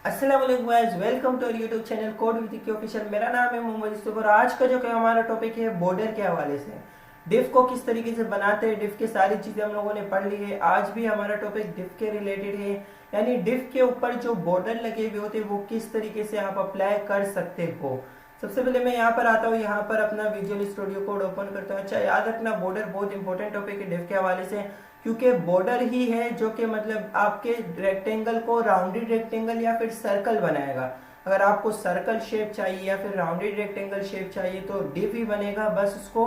अस्सलाम वालेकुम guys, welcome to YouTube channel code with की ऑफिशियल। मेरा नाम है मोहम्मद यूसुफ और आज का जो कि हमारा टॉपिक है बॉर्डर के हवाले से डिफ को किस तरीके से बनाते हैं। डिफ की सारी चीजें हम लोगों ने पढ़ ली है। आज भी हमारा टॉपिक डिफ के रिलेटेड है, यानी डिफ के ऊपर जो बॉर्डर लगे हुए होते हैं वो किस तरीके से आप अप्लाई कर सकते हो। सबसे पहले मैं यहाँ पर आता हूँ, यहाँ पर अपना विजुअल स्टूडियो कोड ओपन करता हूँ। अच्छा, याद रखना बॉर्डर बहुत इंपॉर्टेंट टॉपिक है डिफ के हवाले से, क्योंकि बॉर्डर ही है जो कि मतलब आपके रेक्टेंगल को राउंडेड रेक्टेंगल या फिर सर्कल बनाएगा। अगर आपको सर्कल शेप चाहिए या फिर राउंडेड रेक्टेंगल शेप चाहिए तो डिफ ही बनेगा। बस उसको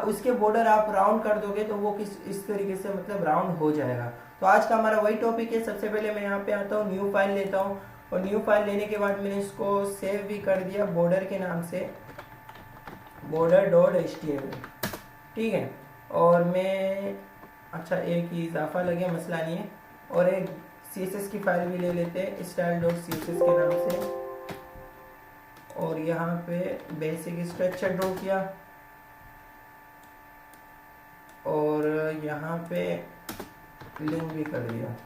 उसके बॉर्डर आप राउंड कर दोगे तो वो इस तरीके से मतलब राउंड हो जाएगा। तो आज का हमारा वही टॉपिक है। सबसे पहले मैं यहाँ पे आता हूँ, न्यू फाइल लेता हूँ और न्यू फाइल लेने के बाद मैंने इसको सेव भी कर दिया बॉर्डर के नाम से, border.html। ठीक है, और मैं अच्छा एक ही इजाफा लगे, मसला नहीं है। और एक CSS की फाइल भी ले लेते हैं style.css के नाम से, और यहाँ पे बेसिक स्ट्रक्चर ड्रॉ किया और यहाँ पे लिंक भी कर दिया।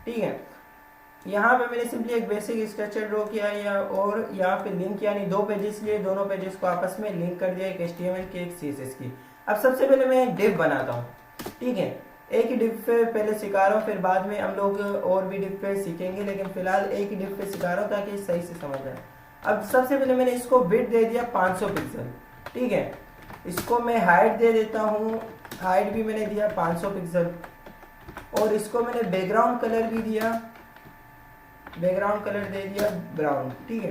ठीक है, यहाँ पे मैंने सिंपली एक बेसिक स्ट्रक्चर ड्रॉ किया या और यहाँ पे लिंक यानी दो पेजेस लिए, दोनों पेजेस को आपस में लिंक कर दिया, एक HTML की एक CSS की। अब सबसे पहले मैं एक डिव बनाता हूँ। ठीक है, एक ही डिव पे पहले सिखा रहा हूँ, फिर बाद में हम लोग और भी डिव पे सीखेंगे, लेकिन फिलहाल एक ही डिव पे सिखा रहा हूँ ताकि सही से समझ आए। अब सबसे पहले मैंने इसको विड्थ दे दिया 500 पिक्सल। ठीक है, इसको मैं हाइट दे देता हूँ, हाइट भी मैंने दिया 500 पिक्सल, और इसको मैंने बैकग्राउंड कलर भी दिया, बैकग्राउंड कलर दे दिया ब्राउन। ठीक है,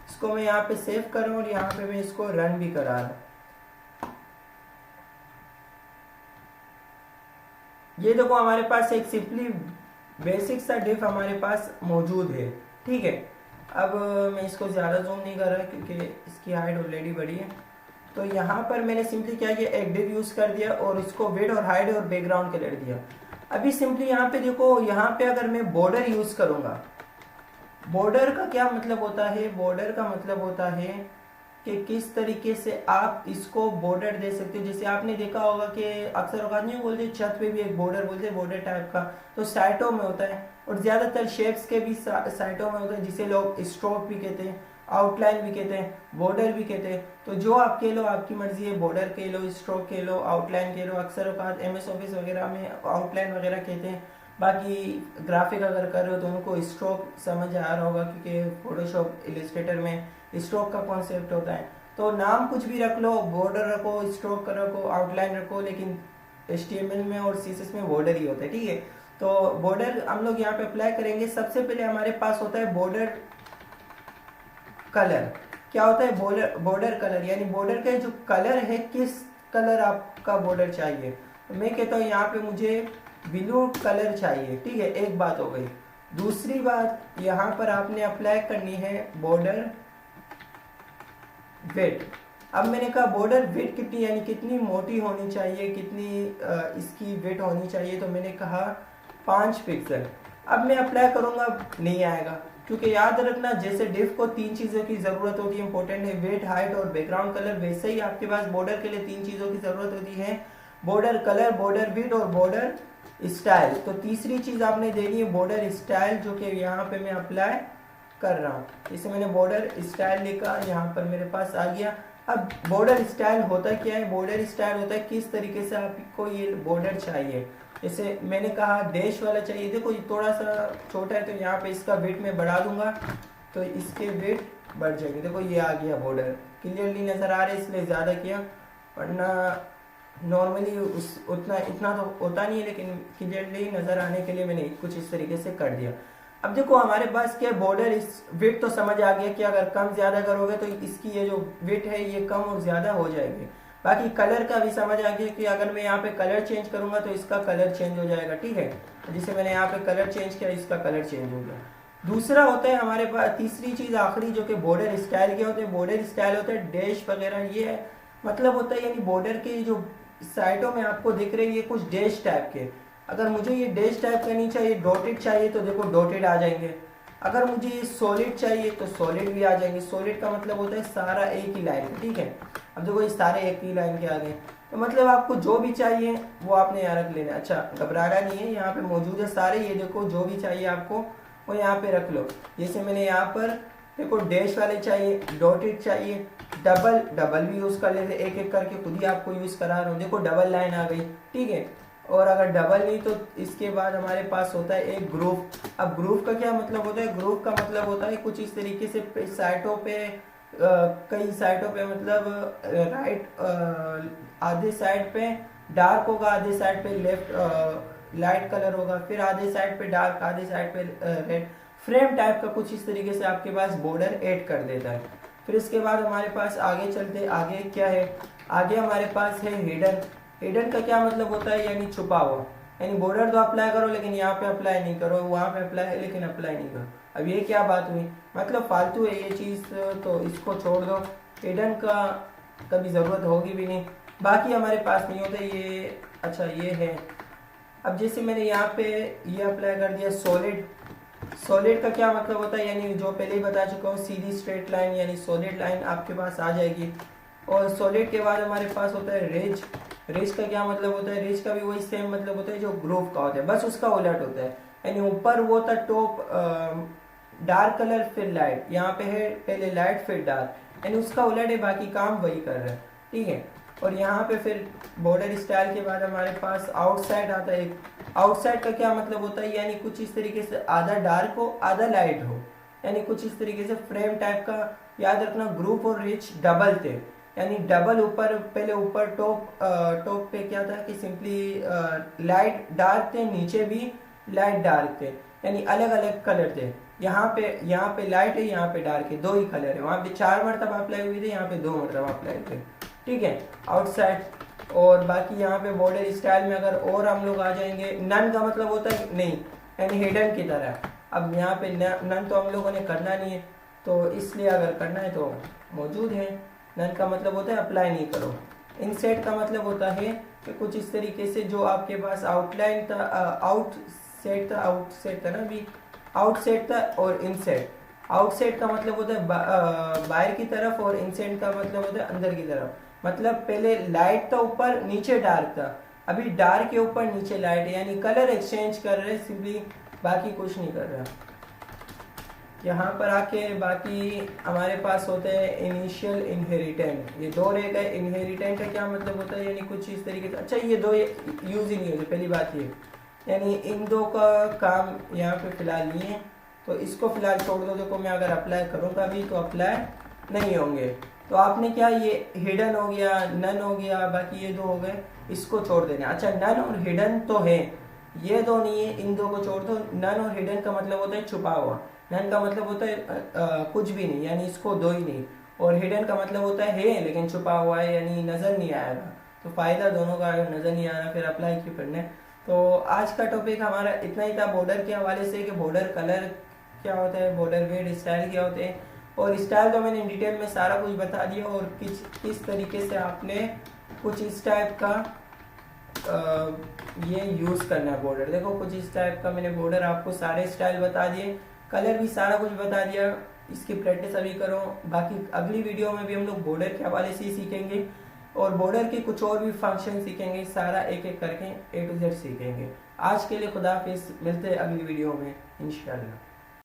इसको मैं यहाँ पे सेव करूँ और यहाँ पे मैं इसको रन भी करा रहा हूँ। ये देखो हमारे पास एक सिंपली बेसिक सा डिफ हमारे पास मौजूद है। ठीक है, अब मैं इसको ज़्यादा जूम नहीं कर रहा क्योंकि इसकी हाइट ऑलरेडी बड़ी है। तो यहाँ पर मैंने सिंपली क्या किया, एक डिव यूज़ कर दिया और इसको विड्थ और हाइट और बैकग्राउंड कलर दिया। अभी सिंपली यहाँ पे देखो, यहाँ पे अगर मैं बॉर्डर यूज़ करूँगा, बॉर्डर का क्या मतलब होता है, बॉर्डर का मतलब होता है कि किस तरीके से आप इसको बॉर्डर दे सकते हो। जैसे आपने देखा होगा कि अक्सर औकात नहीं बोलते, छत पे भी एक बॉर्डर बोलते, बॉर्डर टाइप का तो साइटों में होता है, और ज़्यादातर शेप्स के भी साइटों में होता है, जिसे लोग स्ट्रोक भी कहते हैं, आउटलाइन भी कहते हैं, बॉर्डर भी कहते हैं। तो जो आप कह लो, आपकी मर्जी है, बॉर्डर कह लो, स्ट्रोक कह लो, आउटलाइन कह लो। अक्सर औकात MS ऑफिस वगैरह में आउटलाइन वगैरह कहते हैं। बाकी ग्राफिक अगर कर रहे हो तो उनको स्ट्रोक समझ आ रहा होगा, क्योंकि फोटोशॉप इलस्ट्रेटर में स्ट्रोक का कॉन्सेप्ट होता है। तो नाम कुछ भी रख लो, बॉर्डर रखो, स्ट्रोक रखो, आउटलाइन रखो, लेकिन HTML में और CSS में बॉर्डर ही होता है। ठीक है, तो बॉर्डर हम लोग यहाँ पे अप्लाई करेंगे। सबसे पहले हमारे पास होता है बॉर्डर कलर। क्या होता है बॉर्डर कलर, यानी बॉर्डर का जो कलर है, किस कलर आपका बॉर्डर चाहिए। तो मैं कहता हूँ यहाँ पे मुझे ब्लू कलर चाहिए। ठीक है, एक बात हो गई। दूसरी बात, यहाँ पर आपने अप्लाई करनी है बॉर्डर विड्थ। अब मैंने कहा बॉर्डर विड्थ कितनी, यानी कितनी मोटी होनी चाहिए, कितनी इसकी विड्थ होनी चाहिए। तो मैंने कहा 5 पिक्सल। अब मैं अप्लाई करूंगा, नहीं आएगा, क्योंकि याद रखना जैसे डिफ को 3 चीज़ों की ज़रूरत होती है, इंपॉर्टेंट है, विड्थ, हाइट और बैकग्राउंड कलर, वैसे ही आपके पास बॉर्डर के लिए 3 चीज़ों की ज़रूरत होती है, बॉर्डर कलर, बॉर्डर विड्थ और बॉर्डर स्टाइल। तो तीसरी चीज़ आपने देनी है बॉर्डर स्टाइल, जो कि यहाँ पे मैं अप्लाई कर रहा हूँ। इसे मैंने बॉर्डर स्टाइल लिखा, यहाँ पर मेरे पास आ गया। अब बॉर्डर स्टाइल होता क्या है, बॉर्डर स्टाइल होता है किस तरीके से आपको ये बॉर्डर चाहिए। जैसे मैंने कहा डैश वाला चाहिए, देखो ये थोड़ा सा छोटा है तो यहाँ पे इसका वेट मैं बढ़ा दूंगा तो इसके वेट बढ़ जाएंगे। देखो ये आ गया बॉर्डर, क्लियरली नज़र आ रहा है, इसलिए ज़्यादा किया, वरना नॉर्मली उतना इतना तो होता नहीं है, लेकिन क्लियरली नज़र आने के लिए मैंने कुछ इस तरीके से कर दिया। अब देखो हमारे पास क्या बॉर्डर इस विड्थ तो समझ आ गया कि अगर कम ज़्यादा करोगे तो इसकी ये जो विड्थ है ये कम और ज़्यादा हो जाएगी। बाकी कलर का भी समझ आ गया कि अगर मैं यहाँ पे कलर चेंज करूँगा तो इसका कलर चेंज हो जाएगा। ठीक है, जिसे मैंने यहाँ पे कलर चेंज किया, इसका कलर चेंज हो गया। दूसरा होता है हमारे पास, तीसरी चीज़ आखिरी, जो कि बॉर्डर स्टाइल क्या होते हैं। बॉर्डर स्टाइल होता है डैश वगैरह, ये मतलब होता है यानी बॉर्डर के जो साइडों में आपको दिख रहे हैं ये कुछ डैश टाइप के, अगर मुझे ये डैश टाइप का नहीं चाहिए, डॉटेड चाहिए, तो देखो डॉटेड आ जाएंगे। अगर मुझे सॉलिड चाहिए तो सॉलिड भी आ जाएंगे। सॉलिड का मतलब होता है सारा एक ही लाइन, ठीक है। अब देखो ये सारे एक ही लाइन के आ गए, तो मतलब आपको जो भी चाहिए वो आपने यहाँ रख लेना। अच्छा घबराना नहीं है, यहाँ पे मौजूद है सारे, ये देखो जो भी चाहिए आपको वो यहाँ पे रख लो। जैसे मैंने यहाँ पर देखो डैश वाले चाहिए, डॉटेड चाहिए, डबल भी यूज कर लेते, एक एक करके खुद ही आपको यूज करा रहा हूँ। देखो डबल लाइन आ गई, ठीक है। और अगर डबल नहीं तो इसके बाद हमारे पास होता है एक ग्रुप। अब ग्रुप का क्या मतलब होता है? ग्रुप का मतलब होता है कुछ इस तरीके से साइटों पे कई साइटों पे मतलब राइट आधे साइड पे डार्क होगा, आधे साइड पे लेफ्ट लाइट कलर होगा, फिर आधे साइड पे डार्क, आधे साइड पे रेड, फ्रेम टाइप का कुछ इस तरीके से आपके पास बॉर्डर ऐड कर देता है। फिर इसके बाद हमारे पास आगे चलते, आगे क्या है? आगे हमारे पास है हिडन। हिडन का क्या मतलब होता है? यानी छुपा हुआ, यानी बॉर्डर तो अप्लाई करो लेकिन यहाँ पे अप्लाई नहीं करो, वहां पे अप्लाई है लेकिन अप्लाई नहीं करो। अब ये क्या बात हुई? मतलब फालतू है ये चीज, तो इसको छोड़ दो। हिडन का कभी जरूरत होगी भी नहीं, बाकी हमारे पास नहीं होता ये। अच्छा ये है। अब जैसे मैंने यहाँ पे ये अप्लाई कर दिया सॉलिड। सॉलिड का क्या मतलब होता है? यानी जो पहले ही बता चुका हूँ, सीधी स्ट्रेट लाइन यानी सॉलिड लाइन आपके पास आ जाएगी। और सॉलिड के बाद हमारे पास होता है रेज। रेज का क्या मतलब होता है? रेज का भी वही सेम मतलब होता है जो ग्रुप का होता है, बस उसका उलट होता है। यानी ऊपर वो था टॉप डार्क कलर फिर लाइट, यहाँ पे है पहले लाइट फिर डार्क, यानी उसका उलट है, बाकी काम वही कर रहा है, ठीक है। और यहाँ पे फिर बॉर्डर स्टाइल के बाद हमारे पास आउटसाइड आता है। आउटसाइड का क्या मतलब होता है? यानी कुछ इस तरीके से आधा डार्क हो आधा लाइट हो, यानी कुछ इस तरीके से फ्रेम टाइप का। याद रखना ग्रुप और रिच डबल थे, यानी डबल ऊपर, पहले ऊपर टॉप पे क्या था कि सिंपली लाइट डार्क थे, नीचे भी लाइट डार्क थे, यानी अलग अलग कलर थे। यहाँ पे लाइट है, यहाँ पे डार्क है, दो ही कलर है। वहां पे 4 मरतबा अप्लाई हुए थे, यहाँ पे 2 मरतबा अप्लाई थे, ठीक है, आउटसाइड। और बाकी यहाँ पे बॉर्डर स्टाइल में अगर और हम लोग आ जाएंगे, नन का मतलब होता है नहीं, यानी हिडन की तरह। अब यहाँ पे नन तो हम लोगों ने करना नहीं है, तो इसलिए अगर करना है तो मौजूद है। नन का मतलब होता है अप्लाई नहीं करो। इनसेट का मतलब होता है कि कुछ इस तरीके से जो आपके पास आउटलाइन था, आउटसेट था ना, अभी आउटसेट था और इनसेट। आउटसेट का मतलब होता है बाहर की तरफ, और इनसेट का मतलब होता है अंदर की तरफ। मतलब पहले लाइट था ऊपर, नीचे डार्क था, अभी डार्क के ऊपर नीचे लाइट है, यानी कलर एक्सचेंज कर रहे हैं सिंपली, बाकी कुछ नहीं कर रहा। यहाँ पर आके बाकी हमारे पास होते हैं इनिशियल इनहेरिटेंट, ये दो रह गए। इनहेरिटेंट का क्या मतलब होता है? यानी कुछ इस तरीके से। अच्छा ये दो यूज ही नहीं होते, पहली बात ये, यानी इन दो का काम यहाँ पे फिलहाल नहीं है, तो इसको फिलहाल छोड़ दो। देखो मैं अगर अप्लाई करूँगा भी तो अप्लाई नहीं होंगे। तो आपने क्या, ये हिडन हो गया, नन हो गया, बाकी ये दो हो गए, इसको छोड़ देना। अच्छा नन और हिडन तो है, ये दो नहीं है, इन दो को छोड़ दो। नन और हिडन का मतलब होता है छुपा हुआ, नन का मतलब होता है कुछ भी नहीं, यानी इसको दो ही नहीं। और हिडन का मतलब होता है लेकिन छुपा हुआ है, यानी नजर नहीं आएगा। तो फायदा दोनों का, अगर नजर नहीं आ रहा फिर अप्लाई क्यों करना है। तो आज का टॉपिक हमारा इतना ही था बॉर्डर के हवाले से, कि बॉर्डर कलर क्या होता है, बॉर्डर वेट स्टाइल क्या होते हैं। और स्टाइल तो मैंने डिटेल में सारा कुछ बता दिया, और किस तरीके से आपने कुछ इस टाइप का ये यूज़ करना है बॉर्डर। देखो कुछ इस टाइप का मैंने बॉर्डर आपको सारे स्टाइल बता दिए, कलर भी सारा कुछ बता दिया। इसकी प्रैक्टिस अभी करो, बाकी अगली वीडियो में भी हम लोग बॉर्डर के हवाले से ही सीखेंगे, और बॉर्डर के कुछ और भी फंक्शन सीखेंगे, सारा एक एक करके A to Z सीखेंगे। आज के लिए खुदा हाफिज़, मिलते हैं अगली वीडियो में इंशाल्लाह।